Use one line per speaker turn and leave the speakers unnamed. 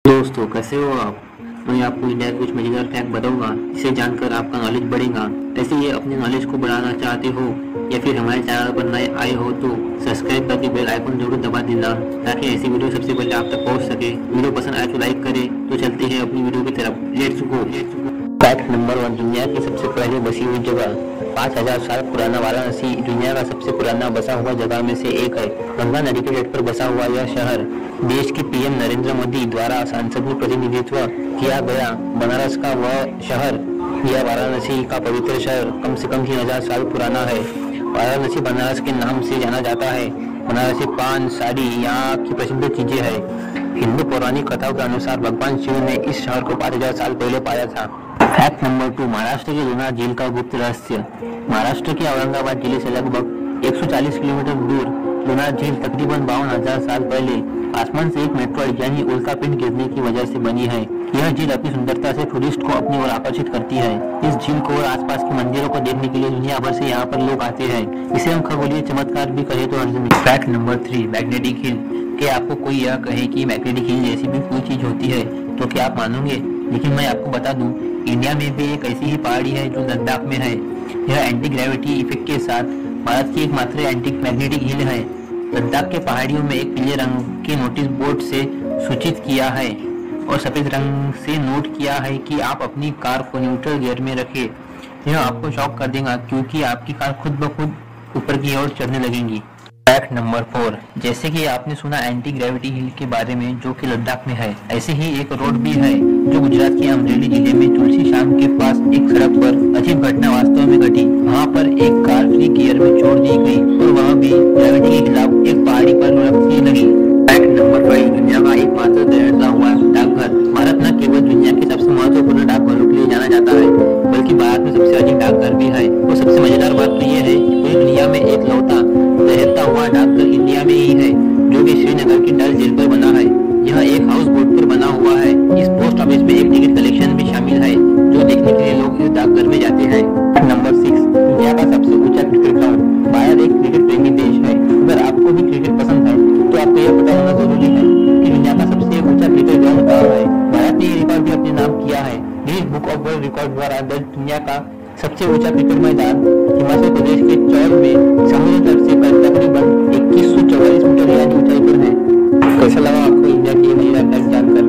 दोस्तों कैसे हो आप। मैं आपको इंडिया के कुछ मजेदार फैक्ट बताऊंगा, इसे जानकर आपका नॉलेज बढ़ेगा। ऐसे ही अपने नॉलेज को बढ़ाना चाहते हो या फिर हमारे चैनल पर नए आए हो तो सब्सक्राइब करके बेल आइकन जरूर दबा देना, ताकि ऐसी वीडियो सबसे पहले आप तक पहुंच सके। वीडियो पसंद आए तो लाइक करें। तो चलते हैं अपनी वीडियो की तरफ। Let's go. फैक्ट नंबर 1, दुनिया की सबसे पहले बसी हुई जगह। 5000 साल पुराना वाराणसी दुनिया का सबसे पुराना बसा हुआ जगह में से एक है। गंगा नदी के तट पर बसा हुआ यह शहर देश के पीएम नरेंद्र मोदी द्वारा संसद में प्रतिनिधित्व किया गया बनारस का वह शहर यह वाराणसी का पवित्र शहर कम से कम 3000 साल पुराना है। वाराणसी बनारस के नाम से जाना जाता है। बनारसी पान, साड़ी यहाँ की प्रसिद्ध चीजें है। हिंदू पौराणिक कथाओं के अनुसार भगवान शिव ने इस शहर को 5000 साल पहले पाया था। फैक्ट नंबर 2, महाराष्ट्र के लोनार झील का गुप्त रहस्य। महाराष्ट्र के औरंगाबाद जिले से लगभग 140 किलोमीटर दूर लोनार झील तकरीबन 52,000 साल पहले आसमान से एक मेटरॉइड यानी उल्का पिंड गिरने की वजह से बनी है। यह झील अपनी सुंदरता से टूरिस्ट को अपनी ओर आकर्षित करती है। इस झील को और आसपास के मंदिरों को देखने के लिए दुनिया भर से यहाँ पर लोग आते हैं। इसे हम खगोलीय चमत्कार भी कहे तो Arjun. Fact number 3, magnetic hill. क्या आपको कोई यह कहे कि मैग्नेटिक हिल जैसी भी कोई चीज होती है तो क्या आप मानोगे? लेकिन मैं आपको बता दूं, इंडिया में भी एक ऐसी ही पहाड़ी है जो लद्दाख में है। यह एंटी ग्रेविटी इफेक्ट के साथ भारत की एकमात्र एंटी मैग्नेटिक हिल है। लद्दाख के पहाड़ियों में एक पीले रंग के नोटिस बोर्ड से सूचित किया है और सफेद रंग से नोट किया है कि आप अपनी कार को न्यूट्रल गियर में रखें। यह आपको शॉक कर देगा क्योंकि आपकी कार खुद ब खुद ऊपर की ओर चढ़ने लगेगी। फैक्ट नंबर 4, जैसे कि आपने सुना एंटी ग्रेविटी हिल के बारे में जो कि लद्दाख में है, ऐसे ही एक रोड भी है जो गुजरात के अमरेली जिले में तुलसी शाम के पास एक सड़क पर अजीब घटना वास्तव में घटी। वहाँ पर एक कार फ्री गियर में छोड़ दी गई और वह भी ग्रेविटी के खिलाफ एक पहाड़ी पर लुढ़कने लगी। फैक्ट नंबर 5, दुनिया का एकमात्र तैरता हुआ डाकघर। भारत न केवल दुनिया के सबसे महत्वपूर्ण डाकघरों के लिए जाना जाता है, बल्कि भारत में सबसे अधिक डाकघर भी है। और सबसे मजेदार बात तो यह है कि पूरी दुनिया में एक लौता तैरता हुआ डाकघर इंडिया में ही है, जो कि श्रीनगर की डल झील पर बना है। यह एक हाउस बोट पर बना हुआ है। इस पोस्ट ऑफिस में एक टिकट कलेक्शन भी शामिल है, जो देखने के लिए लोग इस डाकघर में जाते हैं। नंबर 6, दुनिया का सबसे ऊंचा क्रिकेट ग्राउंड। भारत एक क्रिकेट प्रेमी देश है। अगर आपको भी क्रिकेट पसंद है तो आपको यह पता होना जरूरी है कि दुनिया का सबसे ऊंचा क्रिकेट ग्राउंड कहाँ है। भारत ने ये रिकॉर्ड भी अपने नाम किया है। Guinness book of world record द्वारा दर्ज दुनिया का सबसे ऊंचा क्रिकेट मैदान हिमाचल प्रदेश के चौल में समुद्र तट से तकरीबन 2144 मीटर यानी ऊंचाई पर है। कैसा लगा आपको इंडिया की नई जानकर?